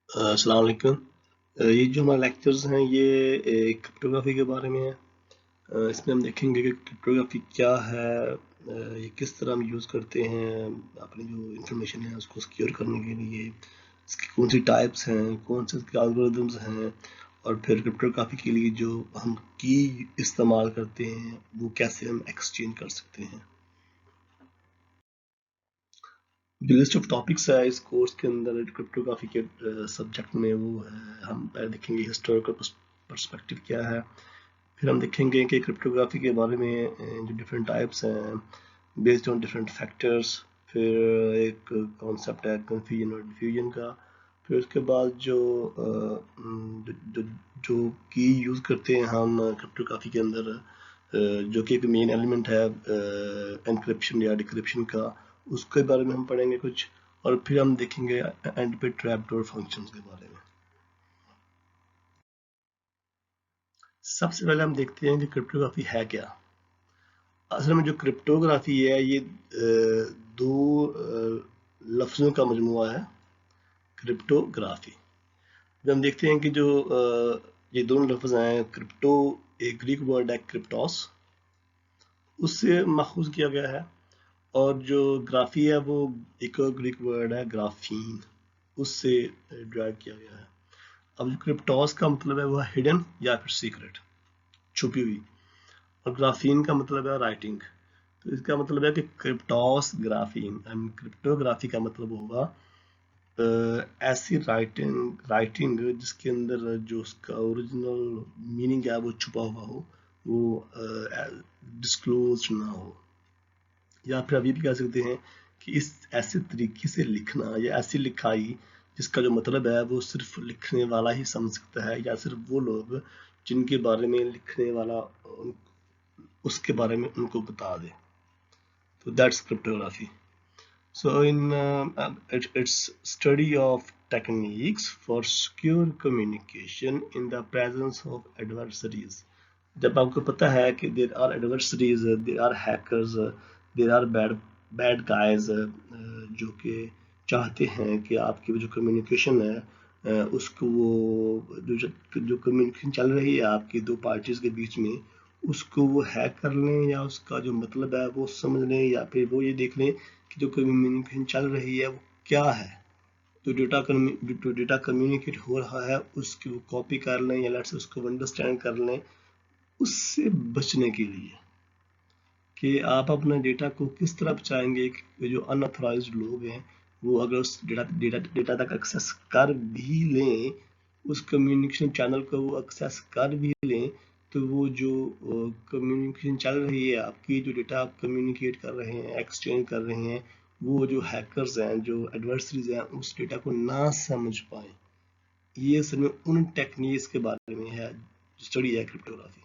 अस्सलाम वालेकुम। ये जो हमारे लेक्चर्स हैं ये क्रिप्टोग्राफी के बारे में है। इसमें हम देखेंगे कि क्रिप्टोग्राफी क्या है, ये किस तरह हम यूज़ करते हैं अपनी जो इंफॉर्मेशन है उसको सिक्योर करने के लिए, इसकी कौन सी टाइप्स हैं, कौन से इसके एल्गोरिदम्स हैं, और फिर क्रिप्टोग्राफी के लिए जो हम की इस्तेमाल करते हैं वो कैसे हम एक्सचेंज कर सकते हैं। जो लिस्ट ऑफ टॉपिक्स है इस कोर्स के अंदर क्रिप्टोग्राफी के सब्जेक्ट में वो है, हम पहले देखेंगे हिस्टोरिकल पर्सपेक्टिव क्या है, फिर हम देखेंगे कि क्रिप्टोग्राफी के बारे में जो डिफरेंट टाइप्स हैं बेस्ड ऑन डिफरेंट फैक्टर्स, फिर एक कॉन्सेप्ट है कन्फ्यूजन और डिफ्यूजन का, फिर उसके बाद जो जो की यूज़ करते हैं हम क्रिप्टोग्राफी के अंदर, जो कि एक मेन एलिमेंट है एनक्रिप्शन या डिक्रिप्शन का, उसके बारे में हम पढ़ेंगे कुछ, और फिर हम देखेंगे एंड पे ट्रैपडोर फंक्शंस के बारे में। सबसे पहले हम देखते हैं कि क्रिप्टोग्राफी है क्या। असल में जो क्रिप्टोग्राफी है ये दो लफ्ज़ों का मजमुआ है, क्रिप्टोग्राफी। जब हम देखते हैं कि जो ये दोनों लफ्ज़ हैं, क्रिप्टो एक ग्रीक वर्ड है क्रिप्टोस, उससे माखूज किया गया है, और जो ग्राफी है वो एक और ग्रीक वर्ड है ग्राफीन, उससे ड्राइव किया गया है। अब जो क्रिप्टोस का मतलब है वो हिडन या फिर सीक्रेट, छुपी हुई, और ग्राफीन का मतलब है राइटिंग। तो इसका मतलब है कि क्रिप्टोस ग्राफीन एंड क्रिप्टोग्राफी का मतलब होगा ऐसी राइटिंग राइटिंग जिसके अंदर जो उसका ओरिजिनल मीनिंग है वो छुपा हुआ हो, वो डिस्क्लोज ना हो। या फिर अभी भी कह सकते हैं कि इस ऐसे तरीके से लिखना या ऐसी लिखाई जिसका जो मतलब है वो सिर्फ लिखने वाला ही समझ सकता है, या सिर्फ वो लोग जिनके बारे में लिखने वाला उसके बारे में उनको बता दे। तो that's cryptography. So it's study of techniques for secure communication in the presence of adversaries. जब आपको पता है कि there are adversaries, there are hackers, there are bad guys, जो कि चाहते हैं कि आपकी जो कम्युनिकेशन है उसको वो जो कम्युनिकेशन चल रही है आपकी दो पार्टीज के बीच में, उसको वो हैक कर लें या उसका जो मतलब है वो समझ लें, या फिर वो ये देख लें कि जो कम्युनिकेशन चल रही है वो क्या है। जो डेटा कम्युनिकेट हो रहा है उसकी वो कॉपी कर लें या लेट्स उसको अंडरस्टैंड कर लें, उससे बचने के लिए कि आप अपना डेटा को किस तरह बचाएंगे कि जो अनऑथराइज्ड लोग हैं वो अगर उस डेटा तक एक्सेस कर भी लें, उस कम्युनिकेशन चैनल को वो एक्सेस कर भी लें, तो वो जो कम्युनिकेशन चल रही है आपकी, जो डेटा आप कम्युनिकेट कर रहे हैं एक्सचेंज कर रहे हैं, वो जो हैकर्स हैं जो एडवर्सरीज हैं उस डेटा को ना समझ पाए। ये असल में उन टेक्निक्स के बारे में है, स्टडी है क्रिप्टोग्राफी।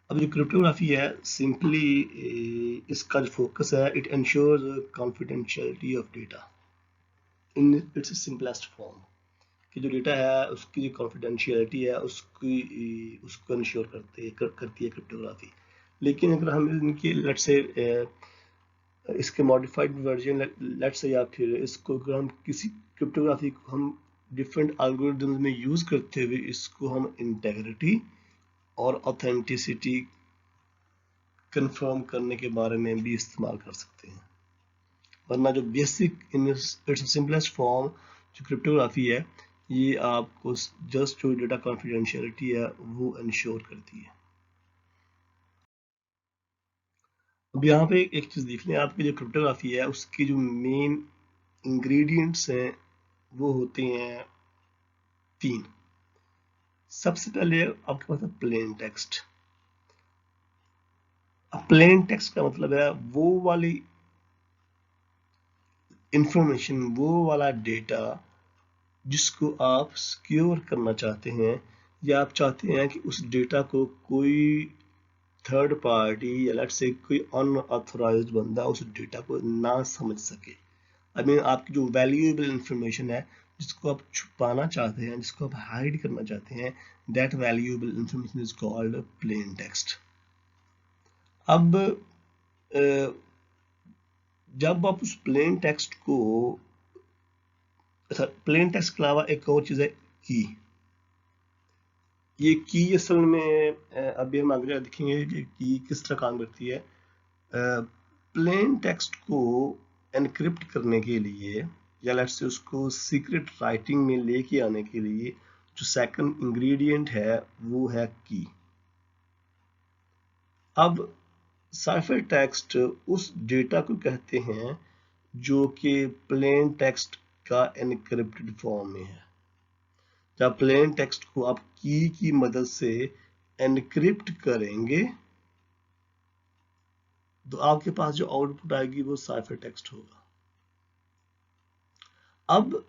अब जो क्रिप्टोग्राफी है सिंपली इसका जो फोकस है it ensures confidentiality of data in its simplest form, कि जो डेटा है उसकी जो कॉन्फिडेंशियलिटी है उसको इंश्योर करती है क्रिप्टोग्राफी। लेकिन अगर हम इनकी लेट्स से इसके मॉडिफाइड वर्जन लेट्स से, या फिर इसको अगर हम किसी क्रिप्टोग्राफी को हम डिफरेंट एल्गोरिदम्स में यूज करते हुए इसको हम इंटेग्रिटी और ऑथेंटिसिटी कंफर्म करने के बारे में भी इस्तेमाल कर सकते हैं, वरना जो basic in its simplest form जो क्रिप्टोग्राफी है ये आपको जस्ट जो डेटा कॉन्फिडेंशियलिटी है वो इंश्योर करती है। अब यहाँ पे एक चीज़ देख लें, आपकी जो क्रिप्टोग्राफी है उसकी जो मेन इंग्रेडिएंट्स हैं वो होते हैं तीन। सबसे पहले आपके पास है प्लेन टेक्स्ट। अब प्लेन टेक्स्ट का मतलब है वो वाली इंफॉर्मेशन, वो वाला डेटा जिसको आप सिक्योर करना चाहते हैं, या आप चाहते हैं कि उस डेटा को कोई थर्ड पार्टी या लेट्स से कोई अनऑथराइज्ड बंदा उस डेटा को ना समझ सके। आई मीन आपकी जो वैल्यूएबल इंफॉर्मेशन है जिसको आप छुपाना चाहते हैं, जिसको आप हाइड करना चाहते हैं, that valuable information is called plain text. अब जब आप उस प्लेन टेक्स्ट को प्लेन टेक्स्ट के अलावा एक और चीज है की। ये की असल में अभी हम आगे देखेंगे कि की किस तरह काम करती है। प्लेन टेक्स्ट को एनक्रिप्ट करने के लिए या लेट्स से उसको सीक्रेट राइटिंग में लेके आने के लिए जो सेकंड इंग्रेडिएंट है वो है की। अब साइफर टेक्स्ट उस डेटा को कहते हैं जो कि प्लेन टेक्स्ट का एनक्रिप्टेड फॉर्म में है। जब प्लेन टेक्स्ट को आप की मदद से एनक्रिप्ट करेंगे तो आपके पास जो आउटपुट आएगी वो साइफर टेक्स्ट होगा। अब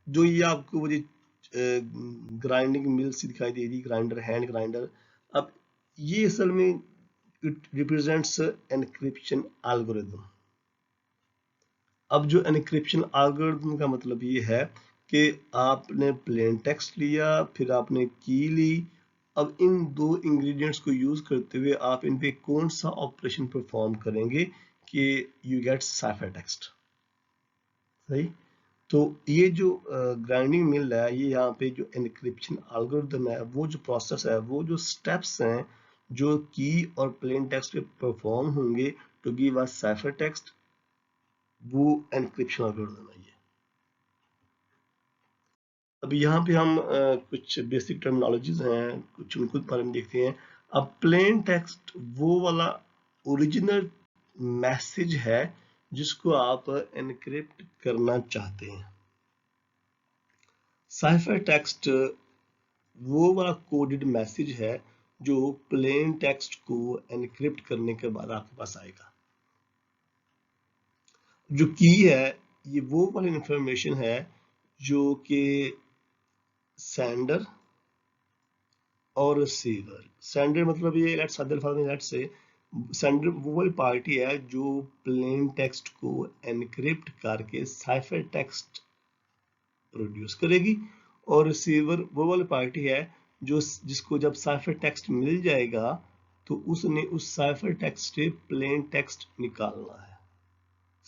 जो ये आपको वो ग्राइंडिंग मिल्स दिखाई दे रही, ग्राइंडर, हैंड ग्राइंडर, अब ये असल में इट रिप्रेजेंट्स एनक्रिप्शन एल्गोरिथम। अब जो एनक्रिप्शन एल्गोरिथम का मतलब ये है कि आपने प्लेन टेक्स्ट लिया, फिर आपने की ली, अब इन दो इंग्रेडिएंट्स को यूज करते हुए आप इन पे कौन सा ऑपरेशन परफॉर्म करेंगे कि यू गेट साइफर टेक्स्ट। सही। तो ये जो ग्राइंडिंग मिल है, ये यहाँ पे जो एनक्रिप्शन एल्गोरिथम है, वो जो प्रोसेस है, वो जो स्टेप्स हैं जो की और प्लेन टेक्स्ट पे परफॉर्म होंगे to give us cipher text, वो एनक्रिप्शन एल्गोरिथम है ये। अब यहाँ पे हम कुछ बेसिक टर्मिनोलॉजीज हैं, कुछ उनको बारे में देखते हैं। अब प्लेन टेक्स्ट वो वाला ओरिजिनल मैसेज है जिसको आप एनक्रिप्ट करना चाहते हैं। साइफर टेक्स्ट वो वाला कोडेड मैसेज है जो प्लेन टेक्स्ट को एनक्रिप्ट करने के बाद आपके पास आएगा। जो की है ये वो वाली इंफॉर्मेशन है जो कि सेंडर और रिसीवर, सेंडर मतलब ये लेट्स से सेंडर वो वाली पार्टी है जो प्लेन टेक्स्ट को एनक्रिप्ट करके साइफर टेक्स्ट प्रोड्यूस करेगी, और रिसीवर वो वाली पार्टी है जो जिसको जब साइफर टेक्स्ट मिल जाएगा तो उसने उस साइफर टेक्स्ट से प्लेन टेक्स्ट निकालना है।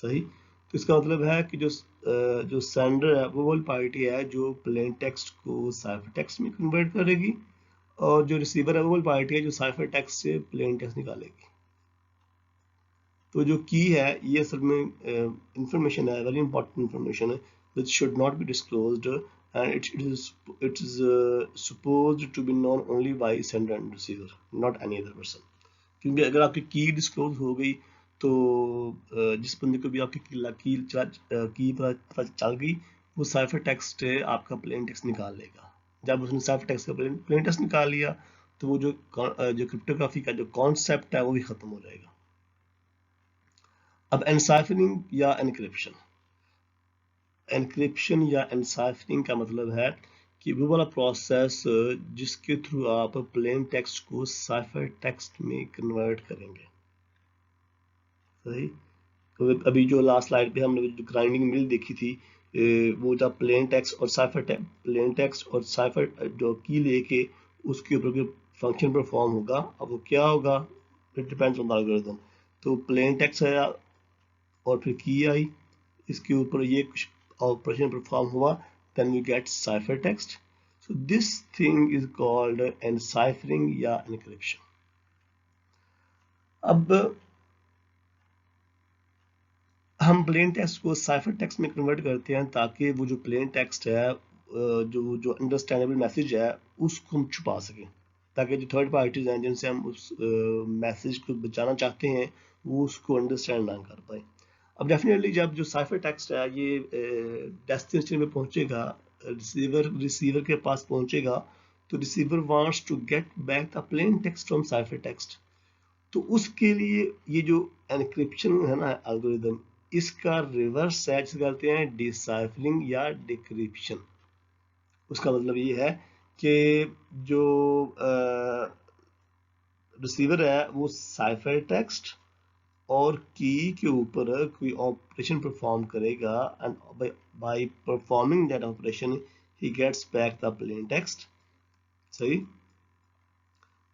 सही। तो इसका मतलब है कि जो सेंडर है वो वाली पार्टी है जो प्लेन टेक्स्ट को साइफर टेक्स्ट में कन्वर्ट करेगी, और जो रिसीवर है वो वाली पार्टी है जो साइफर टेक्स्ट से प्लेन टेक्स्ट निकालेगी। तो जो की है ये असल में इंफॉर्मेशन है, वेरी इंपॉर्टेंट इंफॉर्मेशन है, which should not be disclosed, and it is supposed to be known only by sender and receiver, not any other person। क्योंकि अगर आपकी की डिस्क्लोज हो गई तो जिस बंदे को भी आपकी की पता चल गई वो साइफर टेक्स्ट आपका प्लेन टेक्स्ट निकाल लेगा। जब उसने साइफर टेक्स्ट का प्लेन टेक्स्ट निकाल लिया तो वो जो क्रिप्टोग्राफी का जो कॉन्सेप्ट है वो भी खत्म हो जाएगा। अब एनसाइफरिंग या एनक्रिप्शन, एनक्रिप्शन या एनसाइफरिंग का मतलब है कि वो वाला प्रोसेस जिसके थ्रू आप प्लेन टेक्स्ट को साइफर टेक्स्ट में कन्वर्ट करेंगे। सही। तो अभी जो लास्ट स्लाइड पे हमने जो ग्राइंडिंग मिल देखी थी, वो जब प्लेन टेक्स्ट और साइफर जो की लेके उसके ऊपर फंक्शन परफॉर्म होगा। अब वो क्या होगा, it depends on the algorithm. तो प्लेन टेक्स्ट है और फिर की आई, इसके ऊपर ये कुछ ऑपरेशन परफॉर्म हुआ, then you get ciphertext। So this thing is called enciphering या encryption। अब हम प्लेन टेक्स्ट को साइफर टेक्स्ट में कन्वर्ट करते हैं ताकि वो जो प्लेन टेक्स्ट है, जो अंडरस्टैंडेबल मैसेज है, उसको हम छुपा सकें, ताकि जो थर्ड पार्टीज हैं जिनसे हम उस मैसेज को बचाना चाहते हैं वो उसको अंडरस्टैंड ना कर पाए। अब डेफिनेटली जब जो साइफर टेक्स्ट है ये डेस्टिनेशन में पहुंचेगा, रिसीवर के पास पहुंचेगा, तो receiver wants to get back the plain text from cipher text. तो उसके लिए ये जो एनक्रिप्शन है ना एल्गोरिथम, इसका रिवर्स है जिसे कहते हैं डिसाइफरिंग या डिक्रिप्शन। उसका मतलब ये है कि जो रिसीवर है वो साइफर टेक्स्ट और की के ऊपर कोई ऑपरेशन परफॉर्म करेगा, and by performing that operation ही gets back the plain text. सही।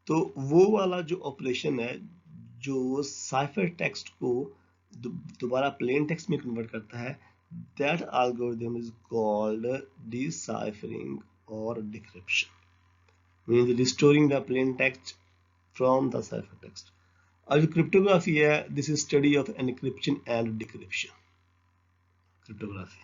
तो वो वाला जो ऑपरेशन है जो साइफर टेक्स्ट को दोबारा प्लेन टेक्स्ट में कन्वर्ट करता है, That algorithm is called deciphering or decryption, means restoring the plain text from the ciphertext. अब जो क्रिप्टोग्राफी है, this is study of encryption and decryption. Cryptography